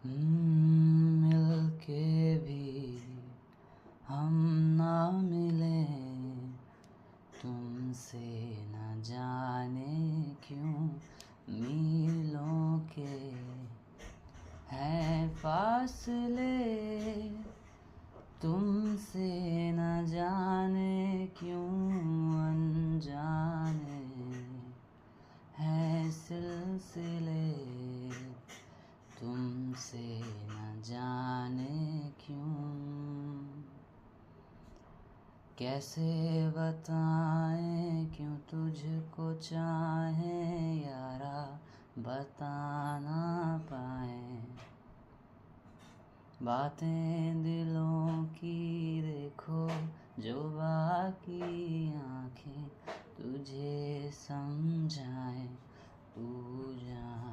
मिलके भी हम ना मिले, तुमसे न जाने क्यों मीलों के हैं फासले, तुमसे न जाने क्यों अनजाने हैं सिलसिले, तुमसे न जाने क्यों। कैसे बताएं क्यों तुझको चाहें यारा, बता ना पाए बातें दिलों की, देखो जो बाकी आँखें तुझे समझाएं, तू जाने।